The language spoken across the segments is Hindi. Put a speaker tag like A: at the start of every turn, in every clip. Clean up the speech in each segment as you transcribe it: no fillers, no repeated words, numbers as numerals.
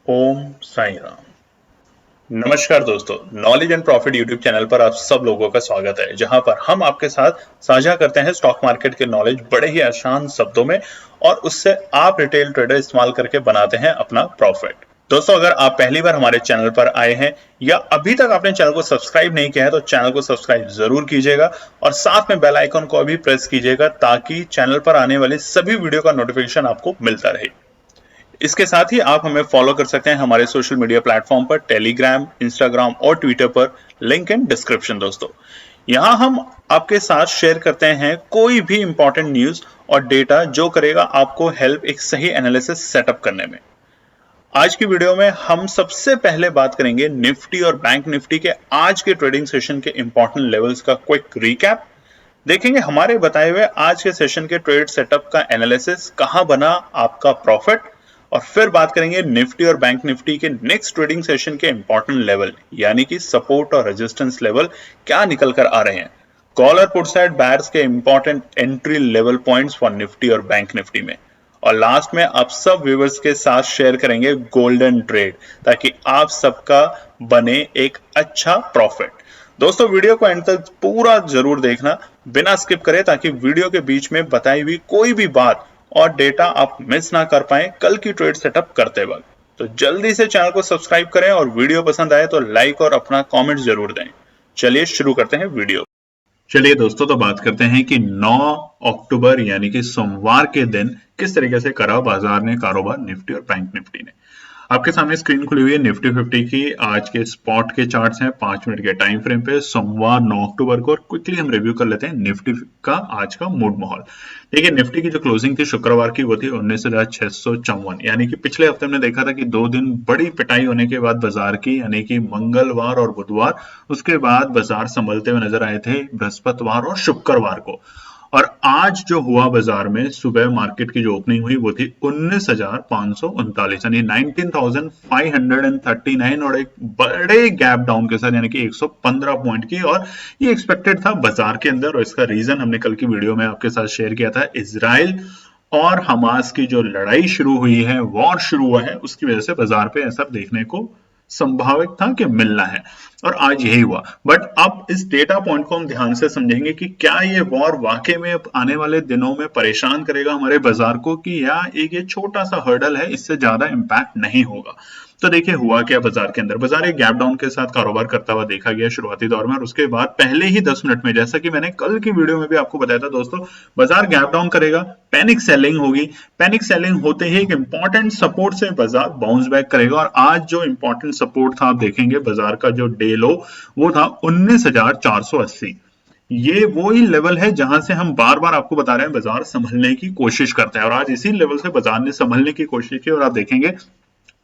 A: ओम साई राम। नमस्कार दोस्तों, knowledge and profit YouTube channel पर आप सब लोगों का स्वागत है, जहां पर हम आपके साथ साझा करते हैं स्टॉक मार्केट के नॉलेज बड़े ही आसान शब्दों में और उससे आप रिटेल ट्रेडर इस्तेमाल करके बनाते हैं अपना प्रॉफिट। दोस्तों, अगर आप पहली बार हमारे चैनल पर आए हैं या अभी तक आपने चैनल को सब्सक्राइब नहीं किया है तो चैनल को सब्सक्राइब जरूर कीजिएगा और साथ में बेल आइकन को भी प्रेस कीजिएगा ताकि चैनल पर आने वाली सभी वीडियो का नोटिफिकेशन आपको मिलता रहे। इसके साथ ही आप हमें फॉलो कर सकते हैं हमारे सोशल मीडिया प्लेटफॉर्म पर, टेलीग्राम, इंस्टाग्राम और ट्विटर पर, लिंक इन डिस्क्रिप्शन। दोस्तों, यहां हम आपके साथ शेयर करते हैं कोई भी इंपॉर्टेंट न्यूज और डेटा जो करेगा आपको हेल्प एक सही एनालिसिस सेटअप करने में। आज की वीडियो में हम सबसे पहले बात करेंगे निफ्टी और बैंक निफ्टी के आज के ट्रेडिंग सेशन के इंपॉर्टेंट लेवल्स का क्विक रिकैप। देखेंगे हमारे बताए हुए आज के सेशन के ट्रेड सेटअप का एनालिसिस, कहां बना आपका प्रॉफिट, और फिर बात करेंगे निफ्टी और बैंक निफ्टी के नेक्स्ट ट्रेडिंग सेशन के इंपॉर्टेंट लेवल यानी कि सपोर्ट और रेजिस्टेंस लेवल क्या निकल कर आ रहे हैं। कॉल और पुट साइड बायर्स के important entry level points for Nifty और बैंक निफ्टी में, और लास्ट में आप सब व्यूअर्स के साथ शेयर करेंगे गोल्डन ट्रेड ताकि आप सबका बने एक अच्छा प्रॉफिट। दोस्तों, वीडियो को एंड तक पूरा जरूर देखना बिना स्किप करे ताकि वीडियो के बीच में बताई हुई कोई भी बात और डेटा आप मिस ना कर पाए कल की ट्रेड सेटअप करते वक्त। तो जल्दी से चैनल को सब्सक्राइब करें और वीडियो पसंद आए तो लाइक और अपना कमेंट जरूर दें। चलिए शुरू करते हैं वीडियो। चलिए दोस्तों, तो बात करते हैं कि 9 अक्टूबर यानी कि सोमवार के दिन किस तरीके से करा बाजार ने कारोबार, निफ्टी और बैंक निफ्टी ने। आपके सामने स्क्रीन खुली हुई है निफ्टी 50 की। आज के स्पॉट के चार्ट्स हैं 5 मिनट के टाइम फ्रेम पे, सोमवार 9 अक्टूबर को। और क्विकली हम रिव्यू कर लेते हैं निफ्टी का आज का मूड माहौल। देखिए, निफ्टी की जो क्लोजिंग थी शुक्रवार की वो थी 19,654, यानी कि पिछले हफ्ते हमने देखा था कि 2 दिन बड़ी पिटाई होने के बाद बाजार की, यानी कि मंगलवार और बुधवार, उसके बाद बाजार संभलते हुए नजर आए थे बृहस्पतिवार और शुक्रवार को। और आज जो हुआ बाजार में, सुबह मार्केट की जो ओपनिंग हुई वो थी 19,539 यानी 19,539 और एक बड़े गैप डाउन के साथ, यानी कि 115 पॉइंट की। और ये एक्सपेक्टेड था बाजार के अंदर, और इसका रीजन हमने कल की वीडियो में आपके साथ शेयर किया था। इजराइल और हमास की जो लड़ाई शुरू हुई है, वॉर शुरू हुआ है, उसकी वजह से बाजार पे ऐसा देखने को संभावित था कि मिलना है, और आज यही हुआ। बट अब इस डेटा पॉइंट को हम ध्यान से समझेंगे कि क्या ये वॉर वाकई में आने वाले दिनों में परेशान करेगा हमारे बाजार को, कि या एक ये छोटा सा हर्डल है, इससे ज्यादा इंपैक्ट नहीं होगा। तो देखिए हुआ क्या बाजार के अंदर। बाजार एक गैप डाउन के साथ कारोबार करता हुआ देखा गया शुरुआती दौर में, और उसके बाद पहले ही 10 मिनट में, जैसा कि मैंने कल की वीडियो में भी आपको बताया था दोस्तों, बाजार गैप डाउन करेगा, पैनिक सेलिंग होगी। पैनिक सेलिंग होते ही एक इंपॉर्टेंट सपोर्ट से बाजार बाउंस बैक करेगा। और आज जो इंपॉर्टेंट सपोर्ट था, आप देखेंगे बाजार का जो डे लो वो था 19,480। ये वो ही लेवल है जहां से हम बार बार आपको बता रहे हैं बाजार संभलने की कोशिश करता है, और आज इसी लेवल से बाजार ने संभलने की कोशिश की। और आप देखेंगे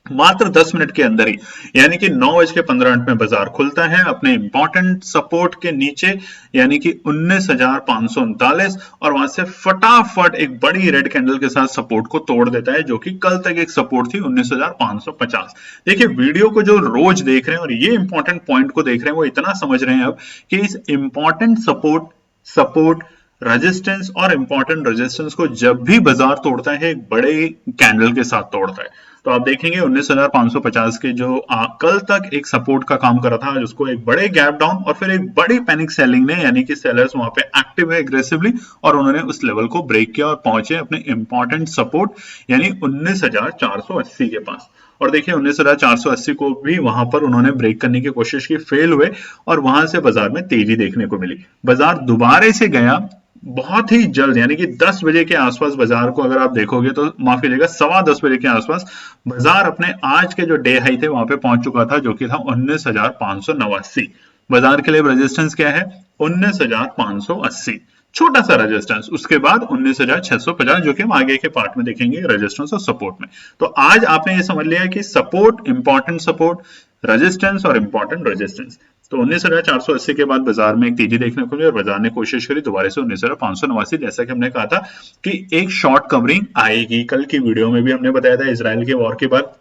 A: मात्र 10 मिनट के अंदर ही, यानी कि 9:15 में बाजार खुलता है अपने इंपॉर्टेंट सपोर्ट के नीचे, यानी कि 19,539, और वहां से फटाफट एक बड़ी रेड कैंडल के साथ सपोर्ट को तोड़ देता है, जो कि कल तक एक सपोर्ट थी 19,550। देखिए, वीडियो को जो रोज देख रहे हैं और ये इंपॉर्टेंट पॉइंट को देख रहे हैं, वो इतना समझ रहे हैं अब कि इस इंपॉर्टेंट सपोर्ट रेजिस्टेंस और इंपॉर्टेंट रेजिस्टेंस को जब भी बाजार तोड़ता है, एक बड़े कैंडल के साथ तोड़ता है। तो आप देखेंगे 19,550 के जो कल तक एक सपोर्ट का काम कर रहा था, उसको एक बड़े गैप डाउन और फिर एक बड़ी पैनिक सेलिंग ने, यानी कि सेलर्स वहां पे एक्टिव है एग्रेसिवली, और उन्होंने उस लेवल को ब्रेक किया और पहुंचे अपने इंपॉर्टेंट सपोर्ट यानी 19,480 के पास। और देखिए 19,480 को भी वहां पर उन्होंने ब्रेक करने की कोशिश की, फेल हुए, और वहां से बाजार में तेजी देखने को मिली। बाजार दोबारा से गया बहुत ही जल्द, यानी कि 10 बजे के आसपास बाजार को अगर आप देखोगे तो, माफ कीजिएगा, 10:15 बजे के आसपास बाजार अपने आज के जो डे हाई थे वहां पे पहुंच चुका था, जो कि था 19,589। बाजार के लिए रेजिस्टेंस क्या है? 19,580, छोटा सा रेजिस्टेंस। उसके बाद 19,650, जो कि हम आगे के पार्ट में देखेंगे रेजिस्टेंस और सपोर्ट में। तो आज आपने ये समझ लिया कि सपोर्ट, इंपॉर्टेंट सपोर्ट, रेजिस्टेंस और इंपॉर्टेंट रेजिस्टेंस। तो 19,480 के बाद बाजार में एक तेजी देखने को मिली और बाजार ने कोशिश करी दोबारा से 19,589, जैसा कि हमने कहा था कि एक शॉर्ट कवरिंग आएगी। कल की वीडियो में भी हमने बताया था इजराइल के वॉर के बाद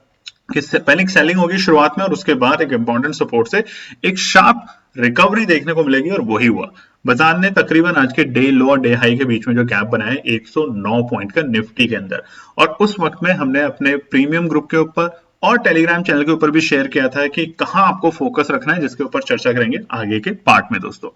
A: कि पैनिक सेलिंग होगी शुरुआत में, और उसके बाद एक इंपॉर्टेंट सपोर्ट से एक शार्प रिकवरी देखने को मिलेगी, और वही हुआ। बाजार ने तकरीबन आज के डे लो और डे हाई के बीच में जो गैप बनाया 109 पॉइंट का निफ्टी के अंदर, और उस वक्त में हमने अपने प्रीमियम ग्रुप के ऊपर और टेलीग्राम चैनल के ऊपर भी शेयर किया था कि कहां आपको फोकस रखना है, जिसके ऊपर चर्चा करेंगे आगे के पार्ट में दोस्तों।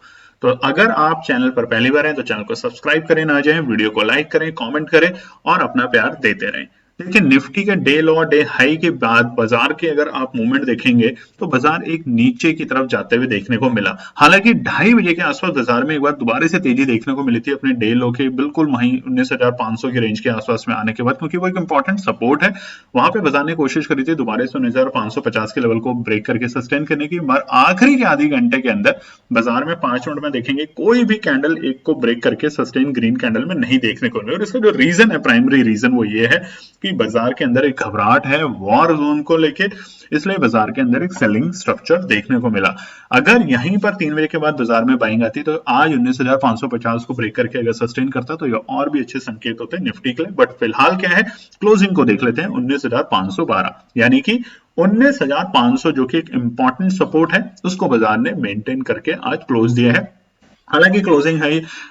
A: तो अगर आप चैनल पर पहली बार हैं तो चैनल को सब्सक्राइब करें, ना जाएं, वीडियो को लाइक करें, कमेंट करें और अपना प्यार देते रहें। देखिए निफ्टी के डे लो डे हाई के बाद बाजार के अगर आप मूवमेंट देखेंगे तो बाजार एक नीचे की तरफ जाते हुए देखने को मिला। हालांकि 2:30 बजे के आसपास बाजार में एक बार दोबारा से तेजी देखने को मिली थी अपने डे लो के बिल्कुल वहीं 19,500 की रेंज के आसपास में आने के बाद, क्योंकि वो एक इंपॉर्टेंट सपोर्ट है। वहां पे बाजार ने कोशिश करी थी दोबारा से 19,550 के लेवल को ब्रेक करके सस्टेन करने की, मगर आखिरी के आधे घंटे के अंदर बाजार में 5 मिनट में देखेंगे कोई भी कैंडल एक को ब्रेक करके सस्टेन ग्रीन कैंडल में नहीं देखने को मिले। और इसका जो रीजन है, प्राइमरी रीजन वो ये है कि बाजार के अंदर एक घबराहट है वॉर जोन को लेके, इसलिए बाजार के अंदर एक सेलिंग स्ट्रक्चर देखने को मिला। अगर यहीं पर 3 बजे के बाद बाजार में बाइंग आती तो आज 19,550 को ब्रेक करके अगर सस्टेन करता तो ये और भी अच्छे संकेत होते निफ्टी के लिए। बट फिलहाल क्या है, क्लोजिंग को देख लेते हैं 19,512, यानी कि 19,500 जो कि एक इंपॉर्टेंट सपोर्ट है उसको बाजार ने मेंटेन करके आज क्लोज दिया है। हालांकि क्लोजिंग है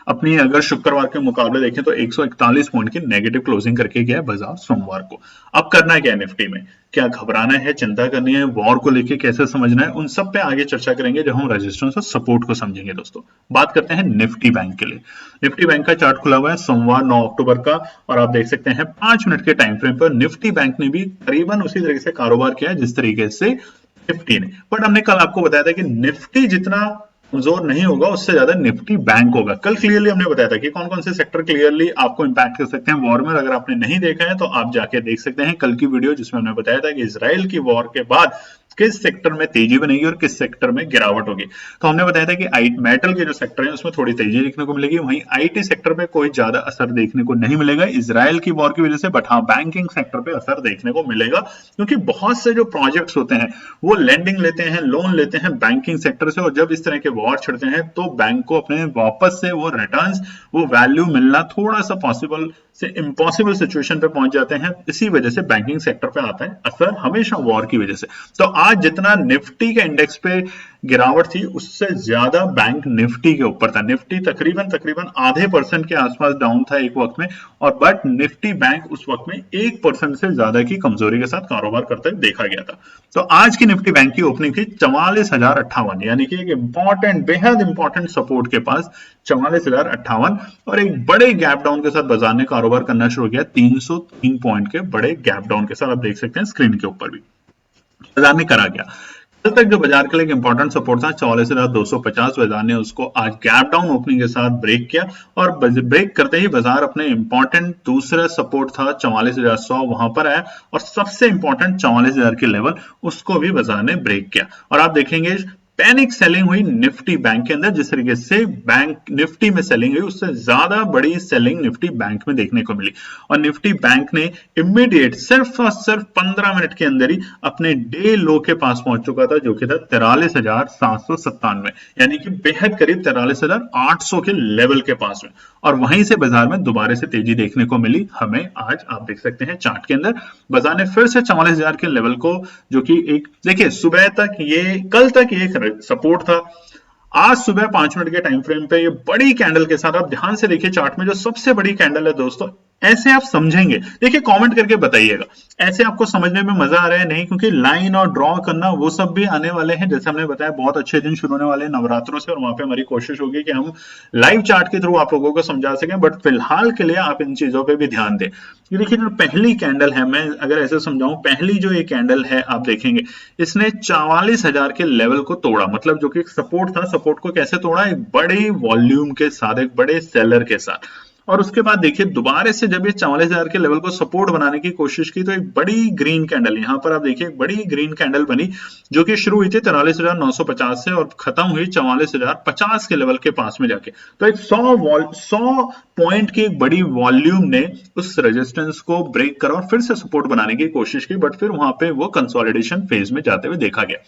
A: अपनी अगर शुक्रवार के मुकाबले देखें तो 141 पॉइंट की नेगेटिव क्लोजिंग करके गया है बाजार सोमवार को। अब करना क्या है निफ्टी में, क्या घबराना है, चिंता करनी है, वॉर को लेके कैसे समझना है, उन सब पे आगे चर्चा करेंगे जब हम रेजिस्टेंस और सपोर्ट को समझेंगे दोस्तों। बात करते हैं निफ्टी बैंक के लिए। निफ्टी बैंक का चार्ट खुला हुआ है सोमवार 9 अक्टूबर का, और आप देख सकते हैं 5 मिनट के टाइम फ्रेम पर निफ्टी बैंक ने भी करीबन उसी तरीके से कारोबार किया है जिस तरीके से निफ्टी ने। बट हमने कल आपको बताया था कि निफ्टी जितना कमजोर नहीं होगा उससे ज्यादा निफ्टी बैंक होगा। कल क्लियरली हमने बताया था कि कौन कौन से सेक्टर क्लियरली आपको इंपैक्ट कर सकते हैं वॉर में। अगर आपने नहीं देखा है तो आप जाके देख सकते हैं कल की वीडियो, जिसमें हमने बताया था कि इजराइल की वॉर के बाद किस सेक्टर में तेजी बनेगी और किस सेक्टर में गिरावट होगी। तो हमने बताया था कि मेटल के जो सेक्टर है उसमें थोड़ी तेजी देखने को मिलेगी, वहीं आईटी सेक्टर पे कोई ज्यादा असर देखने को नहीं मिलेगा इजराइल की वॉर की वजह से। बट हाँ, बैंकिंग सेक्टर पे असर देखने को मिलेगा, क्योंकि बहुत से जो प्रोजेक्ट्स होते हैं वो लेंडिंग लेते हैं, लोन लेते हैं बैंकिंग सेक्टर से, और जब इस तरह के वॉर छिड़ते हैं तो बैंक को अपने वापस से वो रिटर्न्स, वो वैल्यू मिलना थोड़ा सा पॉसिबल से इम्पॉसिबल सिचुएशन पे पहुंच जाते हैं। इसी वजह से बैंकिंग सेक्टर पे आता है असर हमेशा वॉर की वजह से। तो आज जितना निफ्टी के इंडेक्स पे गिरावट थी उससे ज्यादा बैंक निफ्टी के ऊपर था। निफ्टी तकरीबन आधे % के आसपास डाउन था एक वक्त में, और बट निफ्टी बैंक उस वक्त में 1% से ज्यादा की कमजोरी के साथ कारोबार करते हुए देखा गया था। तो आज की निफ्टी बैंक की ओपनिंग थी 44,058, यानी कि एक इंपॉर्टेंट, बेहद इंपॉर्टेंट सपोर्ट के पास 44,058, और एक बड़े गैप डाउन के साथ बाजार ने कारोबार करना शुरू किया 303 पॉइंट के बड़े गैप डाउन के साथ। आप देख सकते हैं स्क्रीन के ऊपर भी बाजार ने करा गया। कल तक जो बाजार के लिए एक इंपॉर्टेंट सपोर्ट था 44,250, बाजार ने उसको आज गैप डाउन ओपनिंग के साथ ब्रेक किया, और ब्रेक करते ही बाजार अपने इंपॉर्टेंट दूसरा सपोर्ट था 44,100 वहां पर आया, और सबसे इंपॉर्टेंट 44,000 के लेवल उसको भी बाजार ने ब्रेक किया। और आप देखेंगे पैनिक सेलिंग हुई निफ्टी बैंक के अंदर, जिस तरीके से बैंक निफ्टी में सेलिंग हुई उससे ज्यादा बड़ी सेलिंग निफ्टी बैंक में देखने को मिली, और निफ्टी बैंक ने इमीडिएट सिर्फ और सिर्फ 15 मिनट के अंदर ही अपने डे लो के पास पहुंच चुका था, जो कि था 43,797, यानी कि बेहद करीब 43,800 के लेवल के पास में। और वहीं से बाजार में दोबारा से तेजी देखने को मिली हमें आज। आप देख सकते हैं चार्ट के अंदर बाजार ने फिर से 44,000 के लेवल को, जो कि एक देखिए सुबह तक ये, कल तक ये सपोर्ट था, आज सुबह 5 मिनट के टाइम फ्रेम पे ये बड़ी कैंडल के साथ, आप ध्यान से देखिए चार्ट में जो सबसे बड़ी कैंडल है दोस्तों, ऐसे आप समझेंगे। देखिए कमेंट करके बताइएगा ऐसे आपको समझने में मजा आ रहा है नहीं, क्योंकि लाइन और ड्रॉ करना वो सब भी आने वाले हैं। जैसे हमने बताया बहुत अच्छे दिन शुरू होने वाले हैं नवरात्रों से, और वहां पे हमारी कोशिश होगी कि हम लाइव चार्ट के थ्रू आप लोगों को समझा सकें। बट फिलहाल के लिए आप इन चीजों पे भी ध्यान दें। ये देखिए जो पहली कैंडल है, मैं अगर ऐसे समझाऊं, पहली जो ये कैंडल है आप देखेंगे इसने 44,000 के लेवल को तोड़ा, मतलब जो कि सपोर्ट था, सपोर्ट को कैसे तोड़ा, एक बड़े वॉल्यूम के साथ, एक बड़े सेलर के साथ। और उसके बाद देखिए दोबारा से जब ये 44,000 के लेवल को सपोर्ट बनाने की कोशिश की तो एक बड़ी ग्रीन कैंडल, यहां पर आप देखिए एक बड़ी ग्रीन कैंडल बनी, जो कि शुरू हुई थी 43,950 से और खत्म हुई 44,050 के लेवल के पास में जाके। तो एक 100 पॉइंट की एक बड़ी वॉल्यूम ने उस रेजिस्टेंस को ब्रेक करा और फिर से सपोर्ट बनाने की कोशिश की, बट फिर वहां पे वो कंसोलिडेशन फेज में जाते हुए देखा गया।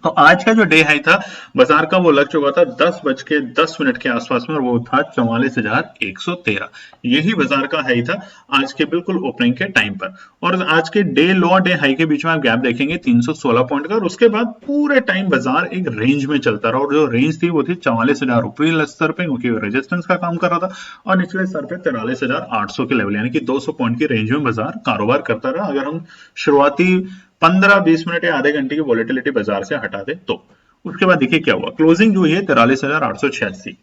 A: तो आज का जो डे हाई था बाजार का वो लग चुका था 10:10 के आसपास में, और वो था 44,113। यही बाजार का हाई था आज के बिल्कुल ओपनिंग के टाइम पर। और आज के डे लो और डे हाई के बीच में आप गैप देखेंगे 316 पॉइंट का, और उसके बाद पूरे टाइम बाजार एक रेंज में चलता रहा, और जो रेंज थी वो थी 44,000 ऊपरी स्तर पे, क्योंकि रेजिस्टेंस का काम कर रहा था, और निचले स्तर पे 43,800 के लेवल, यानी कि 200 पॉइंट की रेंज में बाजार कारोबार करता रहा। अगर हम शुरुआती 15-20 मिनट या आधे घंटे की वॉलेटिलिटी बाजार से हटा दे तो उसके बाद देखिए क्या हुआ। क्लोजिंग जो हुई है 43,886।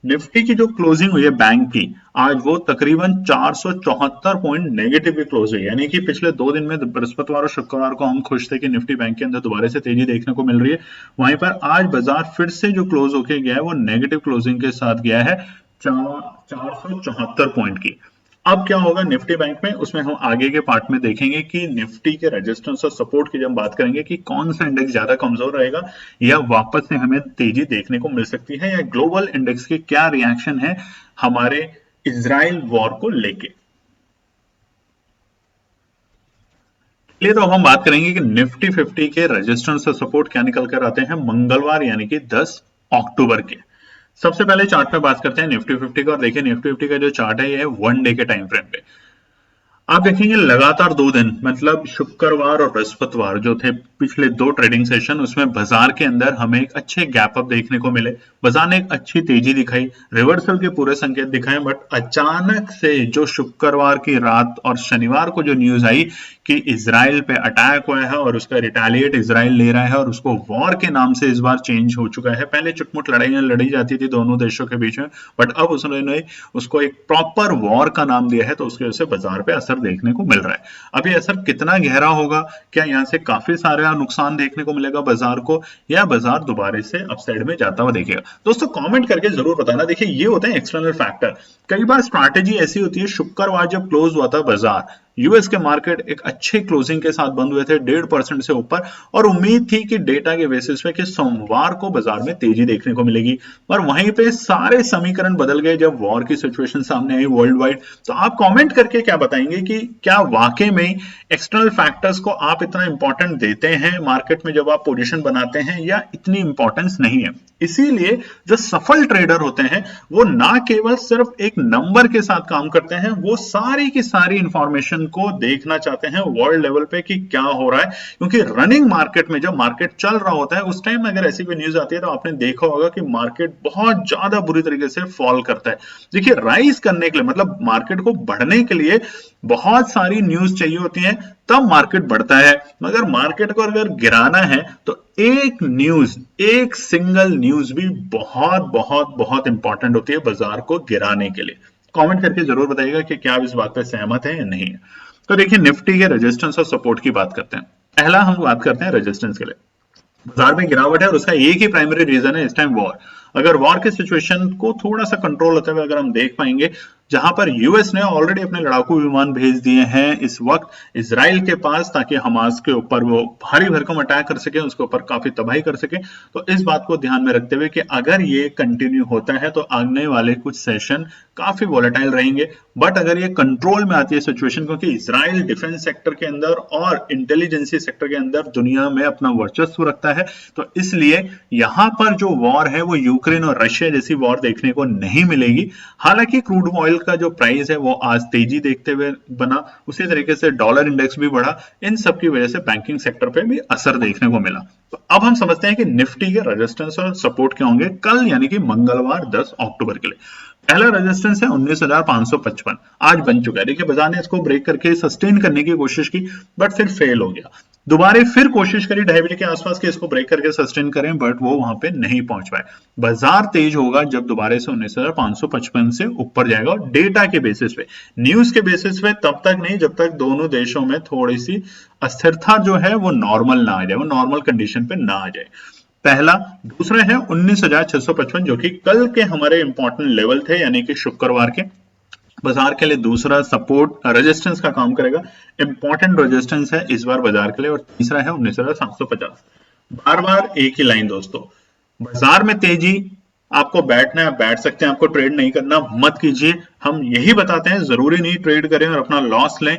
A: निफ्टी की जो क्लोजिंग हुई है बैंक की, आज वो तकरीबन 474 पॉइंट नेगेटिव की क्लोज हुई है। यानी कि पिछले 2 दिन में बृहस्पतिवार और शुक्रवार को हम खुश थे कि निफ्टी बैंक के अंदर दोबारा से तेजी देखने को मिल रही है। वहीं पर आज बाजार फिर से जो क्लोज होके गया है वो नेगेटिव क्लोजिंग के साथ गया है 474 पॉइंट की। अब क्या होगा निफ्टी बैंक में, उसमें हम आगे के पार्ट में देखेंगे कि निफ्टी के रेजिस्टेंस और सपोर्ट की जब हम बात करेंगे कि कौन सा इंडेक्स ज्यादा कमजोर रहेगा या वापस से हमें तेजी देखने को मिल सकती है, या ग्लोबल इंडेक्स के क्या रिएक्शन है हमारे इजराइल वॉर को लेके। चलिए तो अब हम बात करेंगे कि निफ्टी 50 के रेजिस्टेंस और सपोर्ट क्या निकल कर आते हैं मंगलवार यानी कि 10 अक्टूबर के। सबसे पहले चार्ट पे बात करते हैं निफ्टी 50 का, और देखिए निफ्टी 50 का जो चार्ट है ये 1 डे के टाइम फ्रेम पे आप देखेंगे लगातार 2 दिन, मतलब शुक्रवार और बृहस्पतिवार जो थे पिछले 2 ट्रेडिंग सेशन, उसमें बाजार के अंदर हमें एक अच्छे गैप अप देखने को मिले। बाजार ने एक अच्छी तेजी दिखाई, रिवर्सल के पूरे संकेत दिखाए, बट अचानक से जो शुक्रवार की रात और शनिवार को जो न्यूज आई कि इजराइल पे अटैक हुआ है और उसका रिटेलिएट इजराइल ले रहा है और उसको वॉर के नाम से इस बार चेंज हो चुका है। पहले चुटमुट लड़ाइयां लड़ी जाती थी दोनों देशों के बीच में, बट अब उसने उसको एक प्रॉपर वॉर का नाम दिया है, तो उसकी वजह से बाजार पे असर देखने को मिल रहा है। अब ये असर कितना गहरा होगा, क्या यहाँ से काफी सारा नुकसान देखने को मिलेगा बाजार को, या बाजार दोबारा से अपसाइड में जाता हुआ देखेगा? दोस्तों कमेंट करके जरूर बताना। देखिए ये होते हैं एक्सटर्नल फैक्टर। कई बार स्ट्रैटेजी ऐसी होती है, शुक्रवार जब क्लोज हुआ था बाजार, यूएस के मार्केट एक अच्छे क्लोजिंग के साथ बंद हुए थे 1.5% से ऊपर, और उम्मीद थी कि डेटा के बेसिस पे कि सोमवार को बाजार में तेजी देखने को मिलेगी, पर वहीं पे सारे समीकरण बदल गए जब वॉर की सिचुएशन सामने आई वर्ल्ड वाइड। तो आप कमेंट करके क्या बताएंगे कि क्या वाकई में एक्सटर्नल फैक्टर्स को आप इतना इंपॉर्टेंट देते हैं मार्केट में जब आप पोजीशन बनाते हैं, या इतनी इंपॉर्टेंस नहीं है? इसीलिए जो सफल ट्रेडर होते हैं वो ना केवल सिर्फ एक नंबर के साथ काम करते हैं, वो सारी की सारी इंफॉर्मेशन को देखना चाहते हैं वर्ल्ड लेवल पे कि क्या हो रहा है। क्योंकि रनिंग मार्केट में जब मार्केट चल रहा होता है उस टाइम अगर ऐसी कोई न्यूज आती है तो आपने देखा होगा कि मार्केट बहुत ज्यादा बुरी तरीके से फॉल करता है। देखिए राइज करने के लिए, मतलब मार्केट को बढ़ने के लिए बहुत सारी न्यूज चाहिए होती है, तब मार्केट बढ़ता है। मगर मार्केट को अगर गिराना है तो एक न्यूज, एक सिंगल न्यूज भी बहुत बहुत बहुत इंपॉर्टेंट होती है बाजार को गिराने के लिए। कमेंट करके जरूर बताइएगा कि क्या आप इस बात पे सहमत हैं या नहीं है। तो देखिए निफ्टी के रेजिस्टेंस और सपोर्ट की बात करते हैं। पहला हम बात करते हैं रेजिस्टेंस के लिए। बाजार में गिरावट है और उसका एक ही प्राइमरी रीजन है इस टाइम वॉर। अगर वॉर के सिचुएशन को थोड़ा सा कंट्रोल होते हुए अगर हम देख पाएंगे, जहां पर यूएस ने ऑलरेडी अपने लड़ाकू विमान भेज दिए हैं इस वक्त इजराइल के पास, ताकि हमास के ऊपर वो भारी भरकम अटैक कर सके, उसके ऊपर काफी तबाही कर सके। तो इस बात को ध्यान में रखते हुए कि अगर ये कंटिन्यू होता है तो आने वाले कुछ सेशन काफी वॉलेटाइल रहेंगे। बट अगर ये कंट्रोल में आती है सिचुएशन, क्योंकि इजराइल डिफेंस सेक्टर के अंदर और इंटेलिजेंसी सेक्टर के अंदर दुनिया में अपना वर्चस्व रखता है, तो इसलिए यहां पर जो वॉर है वो यूक्रेन और रशिया जैसी वॉर देखने को नहीं मिलेगी। हालांकि क्रूड ऑयल का जो प्राइस है वो आज तेजी देखते हुए बना, उसी तरीके से डॉलर इंडेक्स भी बढ़ा, इन सब की वजह से बैंकिंग सेक्टर पे भी असर देखने को मिला। तो अब हम समझते हैं कि निफ्टी के रेजिस्टेंस और सपोर्ट क्या होंगे कल यानी कि मंगलवार 10 अक्टूबर के लिए। पहला रेजिस्टेंस है 19,555, आज बन चुका है। देखिए बाजार ने इसको ब्रेक करके सस्टेन करने की कोशिश की, बट फिर फेल हो गया। दोबारा फिर कोशिश करी 2.5 के आसपास के इसको ब्रेक करके सस्टेन करें, बट वो वहां पे नहीं पहुंच पाए। बाजार तेज होगा जब दोबारा से 19,555 से ऊपर जाएगा, और डेटा के बेसिस पे, न्यूज के बेसिस पे तब तक नहीं जब तक दोनों देशों में थोड़ी सी अस्थिरता जो है वो नॉर्मल ना आ जाए, वो नॉर्मल कंडीशन पे ना आ जाए। पहला। दूसरा है 19,655 जो कि कल के हमारे इंपॉर्टेंट लेवल थे, यानी कि शुक्रवार के। बाजार के लिए दूसरा सपोर्ट रेजिस्टेंस का काम करेगा, इंपॉर्टेंट रेजिस्टेंस है इस बार बाजार के लिए। और तीसरा है 19,750। बार बार एक ही लाइन दोस्तों, बाजार में तेजी, आपको बैठना है आप बैठ सकते हैं, आपको ट्रेड नहीं करना मत कीजिए। हम यही बताते हैं, जरूरी नहीं ट्रेड करें और अपना लॉस लें।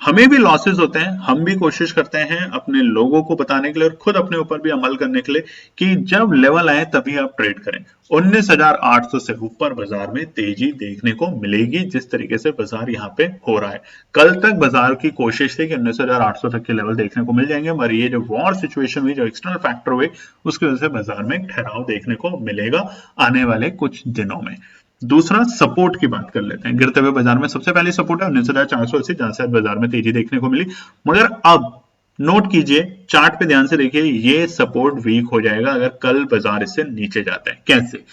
A: हमें भी लॉसेस होते हैं, हम भी कोशिश करते हैं अपने लोगों को बताने के लिए और खुद अपने ऊपर भी अमल करने के लिए कि जब लेवल आए तभी आप ट्रेड करें। 19,800 से ऊपर बाजार में तेजी देखने को मिलेगी, जिस तरीके से बाजार यहाँ पे हो रहा है। कल तक बाजार की कोशिश थी कि 19,800 तक के लेवल देखने को मिल जाएंगे, मगर ये जो वॉर सिचुएशन हुई, जो एक्सटर्नल फैक्टर हुए, उसकी वजह से बाजार में ठहराव देखने को मिलेगा आने वाले कुछ दिनों में। दूसरा सपोर्ट की बात कर लेते हैं। गिरते हुए बाजार में सबसे पहले सपोर्ट है 19,480, जहां से बाजार में तेजी देखने को मिली। मगर अब नोट कीजिए, चार्ट पे ध्यान से देखिए, ये सपोर्ट वीक हो जाएगा अगर कल बाजार इससे नीचे जाता है। कैसे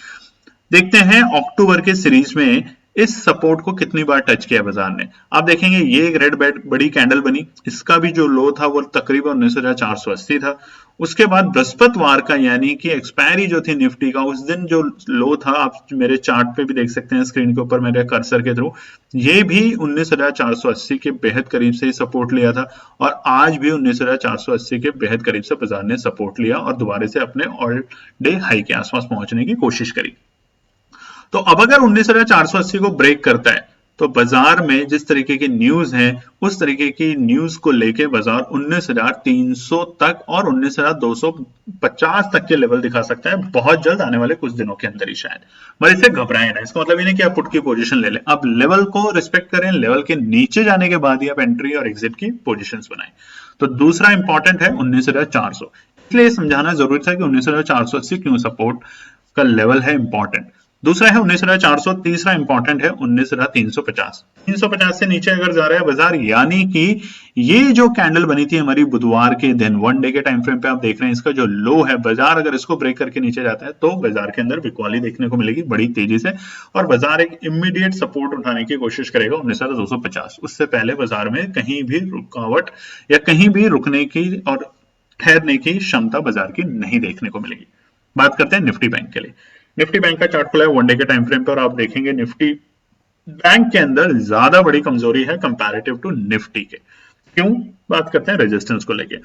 A: देखते हैं, अक्टूबर के सीरीज में इस सपोर्ट को कितनी बार टच किया बाजार ने। आप देखेंगे ये एक रेड बड़ी कैंडल बनी, इसका भी जो लो था वो तकरीबन 19,480 था। उसके बाद बृहस्पतिवार का यानी कि एक्सपायरी जो थी निफ्टी का, उस दिन जो लो था, आप मेरे चार्ट पे भी देख सकते हैं स्क्रीन के ऊपर मेरे कर्सर के थ्रू, ये भी 19,480 के बेहद करीब से ही सपोर्ट लिया था और आज भी 19,480 के बेहद करीब से बाजार ने सपोर्ट लिया और दोबारा से अपने ऑल डे हाई के आसपास पहुंचने की कोशिश करी। तो अब अगर 19,480 को ब्रेक करता है तो बाजार में जिस तरीके की न्यूज है उस तरीके की न्यूज को लेके बाजार 19,300 तक और 19,250 तक के लेवल दिखा सकता है बहुत जल्द, आने वाले कुछ दिनों के अंदर ही शायद। मगर इससे घबराएं ना, इसका मतलब ये नहीं कि आप पुट की पोजीशन ले लें, आप लेवल को रिस्पेक्ट करें, लेवल के नीचे जाने के बाद ही आप एंट्री और एग्जिट की पोजीशंस बनाएं। तो दूसरा इंपॉर्टेंट है 19,400, इसलिए समझाना जरूरी था कि 19,480 क्यों सपोर्ट का लेवल है इंपॉर्टेंट। दूसरा है 19,400, तीसरा इंपॉर्टेंट है 19,350। 350 से नीचे अगर जा रहा है बाजार, यानी कि ये जो कैंडल बनी थी हमारी बुधवार के दिन, वन डे के टाइम फ्रेम पे आप देख रहे हैं, इसका जो लो है, बाजार अगर इसको ब्रेक करके नीचे जाता है तो बाजार के अंदर बिकवाली देखने को मिलेगी बड़ी तेजी से और बाजार एक इमीडिएट सपोर्ट उठाने की कोशिश करेगा 19,250। उससे पहले बाजार में कहीं भी रुकावट या कहीं भी रुकने की और ठहरने की क्षमता बाजार की नहीं देखने को मिलेगी। बात करते हैं निफ्टी बैंक के लिए। निफ्टी बैंक का चार्ट खुला है वन डे के टाइम फ्रेम पर, आप देखेंगे निफ्टी बैंक के अंदर ज्यादा बड़ी कमजोरी है कंपैरेटिव टू निफ्टी के। क्यों? बात करते हैं रेजिस्टेंस को लेके।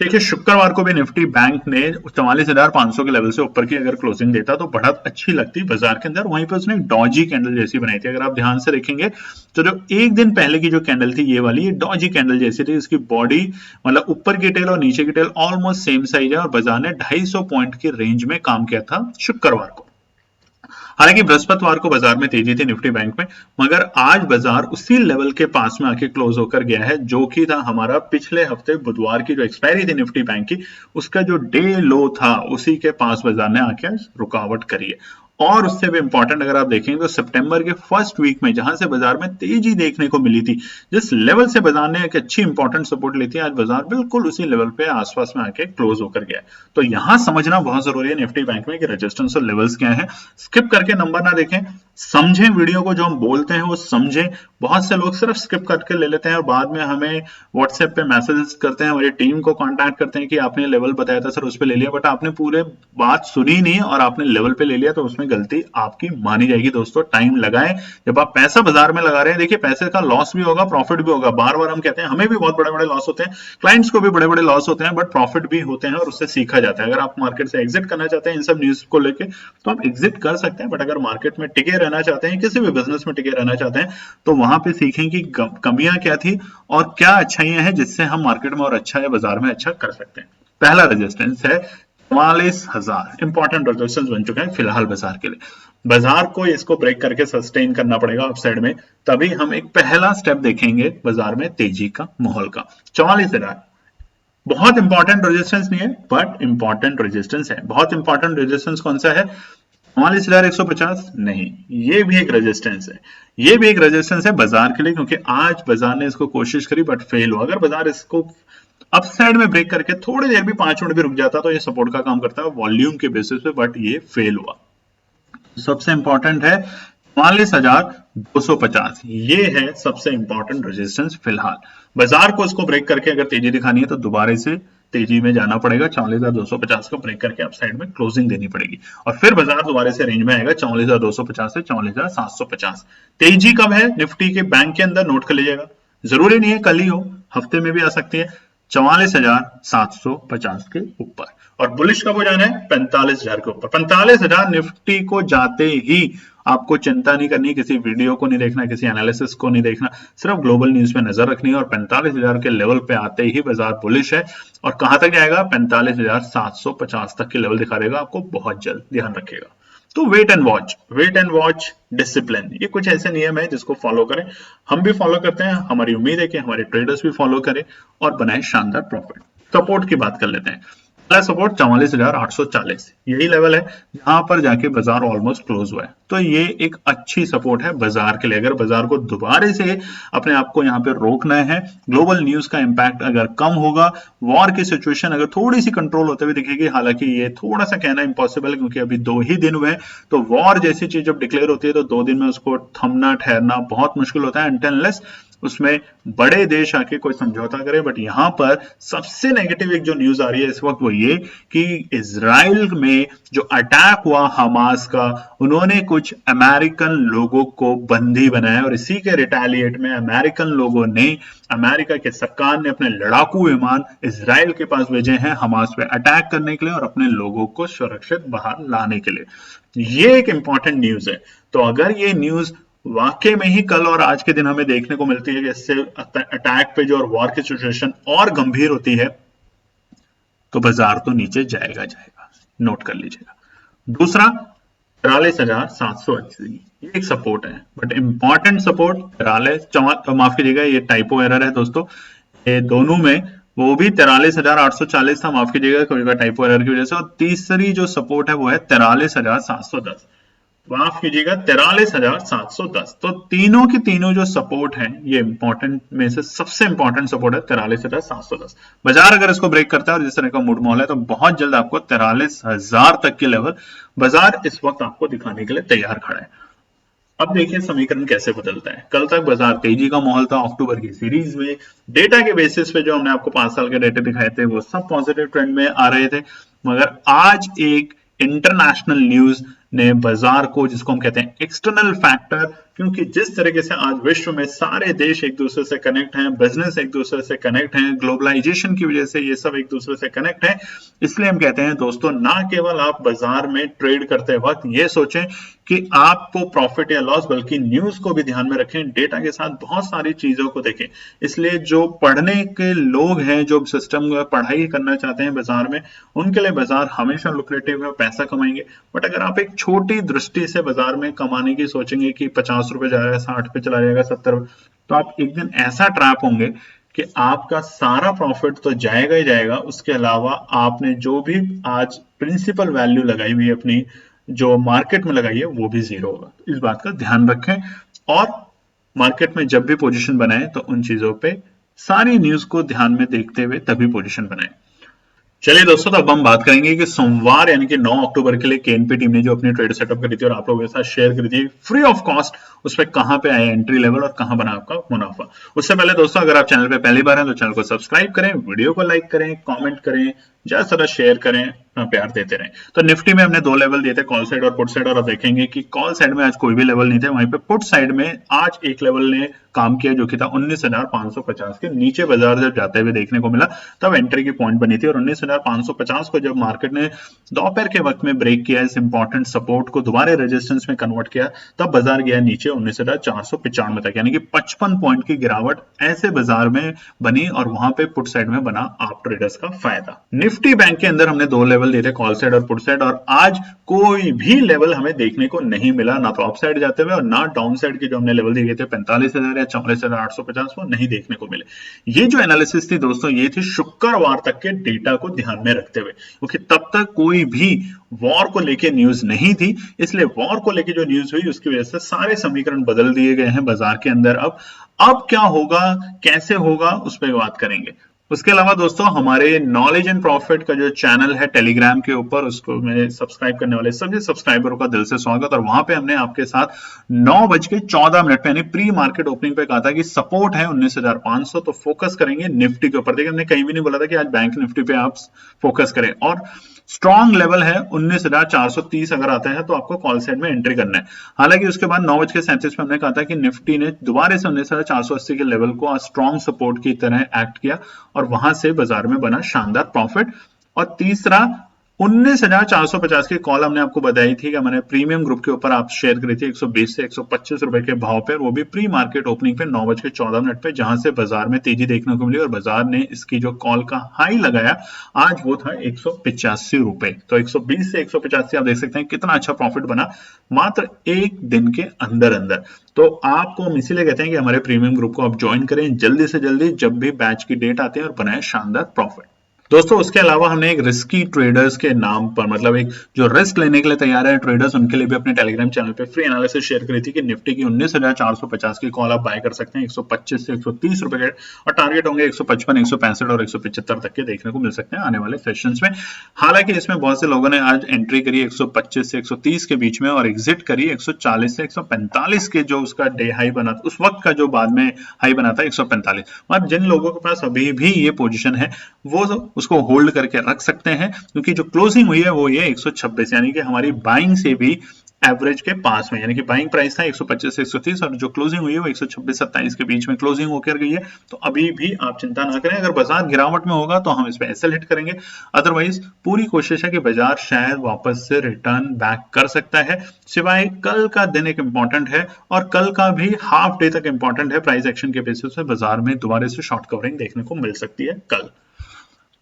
A: देखिए शुक्रवार को भी निफ्टी बैंक ने 44,500 के लेवल से ऊपर की अगर क्लोजिंग देता तो बढ़त अच्छी लगती बाजार के अंदर, वहीं पर उसने एक डॉजी कैंडल जैसी बनाई थी। अगर आप ध्यान से देखेंगे तो जो एक दिन पहले की जो कैंडल थी ये वाली, ये डॉजी कैंडल जैसी थी, इसकी बॉडी मतलब ऊपर की टेल और नीचे की टेल ऑलमोस्ट सेम साइज है और बाजार ने 250 पॉइंट की रेंज में काम किया था शुक्रवार को। हालांकि बृहस्पतिवार को बाजार में तेजी थी निफ्टी बैंक में, मगर आज बाजार उसी लेवल के पास में आके क्लोज होकर गया है जो कि था हमारा पिछले हफ्ते बुधवार की जो एक्सपायरी थी निफ्टी बैंक की, उसका जो डे लो था उसी के पास बाजार ने आके रुकावट करी है। और उससे भी इंपॉर्टेंट अगर आप देखेंगे तो सितंबर के फर्स्ट वीक में जहां से बाजार में तेजी देखने को मिली थी, जिस लेवल से बाजार ने एक अच्छी इंपॉर्टेंट सपोर्ट ली थी, आज बाजार बिल्कुल उसी लेवल पे आसपास में आके क्लोज होकर गया है। तो यहां समझना बहुत जरूरी है निफ्टी बैंक में कि रेजिस्टेंस और लेवल्स क्या है। स्किप करके नंबर ना देखें, समझें वीडियो को, जो हम बोलते हैं वो समझें। बहुत से लोग सिर्फ स्किप करके ले लेते हैं और बाद में हमें व्हाट्सएप पे मैसेजेस करते हैं, हमारी टीम को कांटेक्ट करते हैं कि आपने लेवल बताया था सर उस पे ले लिया, बट आपने पूरे बात सुनी नहीं और आपने लेवल पे ले लिया, तो उसमें गलती आपकी मानी जाएगी। दोस्तों टाइम लगाएं, जब आप पैसा बाजार में लगा रहे हैं, देखिए पैसे का लॉस भी होगा, प्रॉफिट भी होगा। बार बार हम कहते हैं हमें भी बहुत बड़े बड़े लॉस होते हैं, क्लाइंट्स को भी बड़े बड़े लॉस होते हैं, बट प्रॉफिट भी होते हैं और उससे सीखा जाता है। अगर आप मार्केट से एग्जिट करना चाहते हैं इन सब न्यूज को लेके तो आप एग्जिट कर सकते हैं, बट अगर मार्केट में टिके रहना चाहते हैं, किसी भी बिजनेस में टिके रहना चाहते हैं, तो वहां पे सीखें कि कमियां क्या थी और क्या अच्छाइयां हैं जिससे हम मार्केट में और अच्छा है बाजार में अच्छा कर सकते हैं। पहला रेजिस्टेंस है 44,000, इंपॉर्टेंट रेजिस्टेंस बन चुका है फिलहाल बाजार के लिए। बाजार को इसको ब्रेक करके सस्टेन करना पड़ेगा अपसाइड में, तभी हम एक पहला स्टेप देखेंगे बाजार में तेजी का, माहौल का। 44,000 बहुत इंपॉर्टेंट रेजिस्टेंस नहीं है बट इंपॉर्टेंट रेजिस्टेंस है। बहुत इंपॉर्टेंट रेजिस्टेंस कौन सा है? 44,150 नहीं, ये भी एक रेजिस्टेंस है, ये भी एक रेजिस्टेंस है बाजार के लिए, क्योंकि आज बाजार ने इसको कोशिश करी बट फेल हुआ। अगर बाजार इसको अपसाइड में ब्रेक करके थोड़ी देर भी 5 मिनट भी रुक जाता तो ये सपोर्ट का काम करता है वॉल्यूम के बेसिस पे, बट ये फेल हुआ। सबसे इंपॉर्टेंट है 44,250, ये है सबसे इंपॉर्टेंट रेजिस्टेंस फिलहाल। बाजार को इसको ब्रेक करके अगर तेजी दिखानी है तो दोबारा से तेजी में जाना पड़ेगा, 44,250 को ब्रेक करके अपसाइड में क्लोजिंग देनी पड़ेगी और फिर बाजार दोबारा से रेंज में आएगा 44,250 से 44,750। तेजी कब है निफ्टी के बैंक के अंदर? नोट कर लीजिएगा, जरूरी नहीं है कल ही हो, हफ्ते में भी आ सकती है। 44,750 के ऊपर। और बुलिश कब हो जाना है? 45,000 के ऊपर। 45,000 निफ्टी को जाते ही आपको चिंता नहीं करनी, किसी वीडियो को नहीं देखना, किसी एनालिसिस को नहीं देखना, सिर्फ ग्लोबल न्यूज पे नजर रखनी है और 45,000 के लेवल पे आते ही बाजार बुलिश है। और कहां तक जाएगा? 45,750 तक के लेवल दिखा देगा आपको बहुत जल्द, ध्यान रखिएगा। तो वेट एंड वॉच डिसिप्लिन, ये कुछ ऐसे नियम है जिसको फॉलो करें, हम भी फॉलो करते हैं, हमारी उम्मीद है कि हमारे ट्रेडर्स भी फॉलो करें और बनाए शानदार प्रॉफिट। सपोर्ट की बात कर लेते हैं। पहला सपोर्ट 44,840, यही लेवल है जहां पर जाके बाजार ऑलमोस्ट क्लोज हुआ है। तो ये एक अच्छी सपोर्ट है बाजार के लिए। अगर बाजार को दोबारा से अपने आप को यहाँ पे रोकना है, ग्लोबल न्यूज का इंपैक्ट अगर कम होगा, वॉर की सिचुएशन अगर थोड़ी सी कंट्रोल होते हुए दिखेगी, हालांकि ये थोड़ा सा कहना इंपॉसिबल है क्योंकि अभी 2 ही दिन हुए हैं, तो वॉर जैसी चीज जब डिक्लेयर होती है तो 2 दिन में उसको थमना ठहरना बहुत मुश्किल होता है अनटिल उसमें बड़े देश आके कोई समझौता करे। बट यहां पर सबसे नेगेटिव एक जो न्यूज आ रही है इस वक्त वो ये कि इजराइल में जो अटैक हुआ हमास का, उन्होंने कुछ अमेरिकन लोगों को बंदी बनाया और इसी के रिटेलिएट में अमेरिकन लोगों ने, अमेरिका के सरकार ने अपने लड़ाकू विमान इजराइल के पास भेजे हैं हमास पे अटैक करने के लिए और अपने लोगों को सुरक्षित बाहर लाने के लिए। ये एक इंपॉर्टेंट न्यूज है। तो अगर ये न्यूज वाकई में ही कल और आज के दिन हमें देखने को मिलती है कि इससे अटैक पे जो और वॉर की सिचुएशन और गंभीर होती है, तो बाजार तो नीचे जाएगा जाएगा, नोट कर लीजिएगा। दूसरा 43,780, ये एक सपोर्ट है, बट इंपॉर्टेंट सपोर्ट 43, माफ कीजिएगा ये टाइपो एरर है दोस्तों, ये दोनों में वो भी 43,840 था, माफ कीजिएगा टाइपो एरर की वजह से। और तीसरी जो सपोर्ट है वो है 43,710, माफ कीजिएगा 43,710। तो तीनों की तीनों जो सपोर्ट है, ये इंपॉर्टेंट में से सबसे इंपॉर्टेंट सपोर्ट है 43,710। बाजार अगर इसको ब्रेक करता है और जिस तरह का मूड माहौल है तो बहुत जल्द आपको 43,000 तक के लेवल बाजार इस वक्त आपको दिखाने के लिए तैयार खड़ा है। अब देखिए समीकरण कैसे बदलता है। कल तक बाजार तेजी का माहौल था, अक्टूबर की सीरीज में डेटा के बेसिस पे जो हमने आपको 5 साल के डेटा दिखाए थे वो सब पॉजिटिव ट्रेंड में आ रहे थे, मगर आज एक इंटरनेशनल न्यूज ने बाजार को, जिसको हम कहते हैं एक्सटर्नल फैक्टर, क्योंकि जिस तरीके से आज विश्व में सारे देश एक दूसरे से कनेक्ट हैं, बिजनेस एक दूसरे से कनेक्ट हैं, ग्लोबलाइजेशन की वजह से ये सब एक दूसरे से कनेक्ट हैं, इसलिए हम कहते हैं दोस्तों ना केवल आप बाजार में ट्रेड करते वक्त ये सोचें कि आपको प्रॉफिट या लॉस, बल्कि न्यूज को भी ध्यान में रखें, डेटा के साथ बहुत सारी चीजों को देखें। इसलिए जो पढ़ने के लोग हैं, जो सिस्टम में पढ़ाई करना चाहते हैं बाजार में, उनके लिए बाजार हमेशा लुक्रेटिव है, पैसा कमाएंगे। बट अगर आप एक छोटी दृष्टि से बाजार में कमाने की सोचेंगे कि 50 रुपए जा रहा है, 60 पे चला जाएगा, 70, तो आप एक दिन ऐसा ट्रैप होंगे कि आपका सारा प्रॉफिट तो जाएगा ही जाएगा, उसके अलावा आपने जो भी आज प्रिंसिपल वैल्यू लगाई हुई है अपनी, जो मार्केट में लगाई है, वो भी जीरो होगा। इस बात का ध्यान रखें और मार्केट में जब भी पोजीशन बनाएं तो उन चीजों पे सारी न्यूज को ध्यान में देखते हुए तभी पोजीशन बनाएं। चलिए दोस्तों, तो अब हम बात करेंगे कि सोमवार यानी कि 9 अक्टूबर के लिए केएनपी टीम ने जो अपनी ट्रेड सेटअप करी थी और आप लोगों के साथ शेयर करी थी फ्री ऑफ कॉस्ट, उस पर कहां पे आया एंट्री लेवल और कहां बना आपका मुनाफा। उससे पहले दोस्तों, अगर आप चैनल पे पहली बार हैं तो चैनल को सब्सक्राइब करें, वीडियो को लाइक करें, कमेंट करें, ज्यादा से ज्यादा शेयर करें, प्यार देते रहें। तो निफ्टी में हमने 2 लेवल दिए थे, कॉल साइड और पुट साइड, और आप देखेंगे कि कॉल साइड में आज कोई भी लेवल नहीं थे, वहीं पे पुट साइड में आज एक लेवल ने काम किया जो कि था 19,550 के नीचे बाजार जब जाते हुए देखने को मिला, तब एंट्री की पॉइंट बनी थी। और 19,550 को जब मार्केट ने दोपहर के वक्त में ब्रेक किया, इस इंपॉर्टेंट सपोर्ट को दोबारा रेजिस्टेंस में कन्वर्ट किया, तब बाजार गया नीचे 19,495 तक, यानी कि 55 पॉइंट की गिरावट ऐसे बाजार में बनी और वहां पे पुट साइड में बना आप ट्रेडर्स का फायदा। निफ्टी बैंक के अंदर हमने 2 लेवल दिए थे, कॉल साइड और पुट साइड, और आज कोई भी लेवल हमें देखने को नहीं मिला, ना तो अप साइड जाते हुए और ना डाउन साइड के जो हमने लेवल दिए थे 45,000 या 44,850, वो नहीं देखने को मिले। ये जो एनालिसिस थी दोस्तों, ये थी शुक्रवार तक के डेटा को ध्यान में रखते हुए, क्योंकि तब तक कोई भी वॉर को लेके न्यूज नहीं थी, इसलिए वॉर को लेके जो न्यूज हुई उसकी वजह से सारे समीकरण बदल दिए गए हैं बाजार के अंदर। अब क्या होगा, कैसे होगा, उस पर बात करेंगे। उसके अलावा दोस्तों, हमारे नॉलेज एंड प्रॉफिट का जो चैनल है टेलीग्राम के ऊपर, उसको मेरे सब्सक्राइब करने वाले सभी सब्सक्राइबरों का दिल से स्वागत। और वहां पे हमने आपके साथ 9:14 पे यानी प्री मार्केट ओपनिंग पे कहा था कि सपोर्ट है 19,500, तो फोकस करेंगे निफ्टी के ऊपर। देखिए, हमने कहीं भी नहीं बोला था कि आज बैंक निफ्टी पे आप फोकस करें, और स्ट्रॉन्ग लेवल है 19,430, अगर आता है तो आपको कॉल साइड में एंट्री करना है। हालांकि उसके बाद 9:37 पे हमने कहा था कि निफ्टी ने दोबारा से 19,480 के लेवल को स्ट्रॉन्ग सपोर्ट की तरह एक्ट किया और वहां से बाजार में बना शानदार प्रॉफिट। और तीसरा 19,450 की कॉल हमने आपको बताई थी कि मैंने प्रीमियम ग्रुप के ऊपर आप शेयर करी थी 120 से 125 रुपए के भाव पे, वो भी प्री मार्केट ओपनिंग पे 9:14 पे, जहां से बाजार में तेजी देखने को मिली और बाजार ने इसकी जो कॉल का हाई लगाया आज वो था 185 रुपए। तो 120 से 185 आप देख सकते हैं कितना अच्छा प्रॉफिट बना मात्र एक दिन के अंदर अंदर। तो आपको हम इसीलिए कहते हैं कि हमारे प्रीमियम ग्रुप को आप ज्वाइन करें जल्दी से जल्दी, जब भी बैच की डेट आती है, और बनाए शानदार प्रॉफिट। दोस्तों उसके अलावा हमने एक रिस्की ट्रेडर्स के नाम पर, मतलब एक जो रिस्क लेने के लिए तैयार है ट्रेडर्स, उनके लिए भी अपने टेलीग्राम चैनल पे फ्री एनालिसिस शेयर करी थी कि निफ्टी की 19,450 की कॉल आप बाय कर सकते हैं 125 से 130 रुपए के, और टारगेट होंगे 155, 165 और 175 तक के देखने को मिल सकते हैं आने वाले सेशंस में। हालांकि इसमें बहुत से लोगों ने आज एंट्री करी 125 से 130 के बीच में और एग्जिट करी 140 से 145 के, जो उसका डे हाई बना था उस वक्त का, जो बाद में हाई बना था 145। मतलब जिन लोगों के पास अभी भी ये पोजीशन है वो उसको होल्ड करके रख सकते हैं, क्योंकि जो क्लोजिंग हुई है वो ये 126, यानी कि हमारी बाइंग से भी एवरेज के पास में, यानी कि बाइंग प्राइस था 125 से 130 और जो क्लोजिंग हुई है वो 126-27 के बीच में क्लोजिंग होकर गई है। तो अभी भी आप चिंता ना करें, अगर बाजार गिरावट में होगा तो हम इस पे एसएल हिट करेंगे, अदरवाइज पूरी कोशिश है कि बाजार शायद वापस से रिटर्न बैक कर सकता है, सिवाय कल का दिन एक इंपॉर्टेंट है और कल का भी हाफ डे तक इंपॉर्टेंट है। प्राइस एक्शन के बेसिस पे बाजार में दोबारा से शॉर्ट कवरिंग देखने को मिल सकती है कल।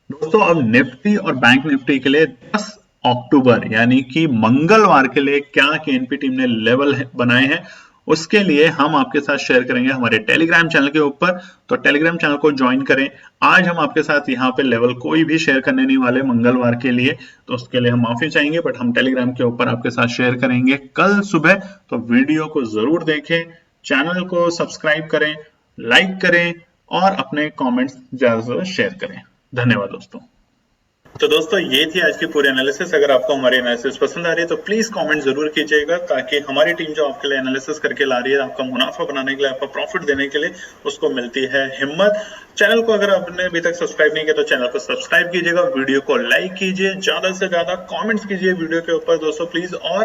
A: दोस्तों अब निफ्टी और बैंक निफ्टी के लिए 10 अक्टूबर यानी कि मंगलवार के लिए क्या केएनपी टीम ने लेवल बनाए हैं, उसके लिए हम आपके साथ शेयर करेंगे हमारे टेलीग्राम चैनल के ऊपर। तो टेलीग्राम चैनल को ज्वाइन करें। आज हम आपके साथ यहाँ पे लेवल कोई भी शेयर करने नहीं वाले मंगलवार के लिए, तो उसके लिए हम माफी चाहेंगे, बट हम टेलीग्राम के ऊपर आपके साथ शेयर करेंगे कल सुबह। तो वीडियो को जरूर देखें, चैनल को सब्सक्राइब करें, लाइक करें और अपने कॉमेंट्स ज्यादा से ज्यादा शेयर करें। धन्यवाद दोस्तों। तो दोस्तों ये थी आज की पूरी एनालिसिस। अगर आपको हमारी एनालिसिस पसंद आ रही है तो प्लीज कमेंट जरूर कीजिएगा, ताकि हमारी टीम जो आपके लिए एनालिसिस करके ला रही है, आपका मुनाफा बनाने के लिए, आपका प्रॉफिट देने के लिए, उसको मिलती है हिम्मत। चैनल को अगर आपने अभी तक सब्सक्राइब नहीं किया तो चैनल को सब्सक्राइब कीजिएगा, वीडियो को लाइक कीजिए, ज्यादा से ज्यादा कॉमेंट्स कीजिए वीडियो के ऊपर दोस्तों प्लीज, और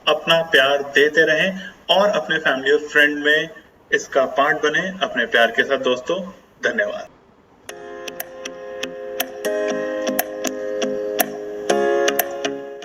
A: अपना प्यार देते रहें और अपने फैमिली और फ्रेंड में इसका पार्ट बने अपने प्यार के साथ दोस्तों। धन्यवाद।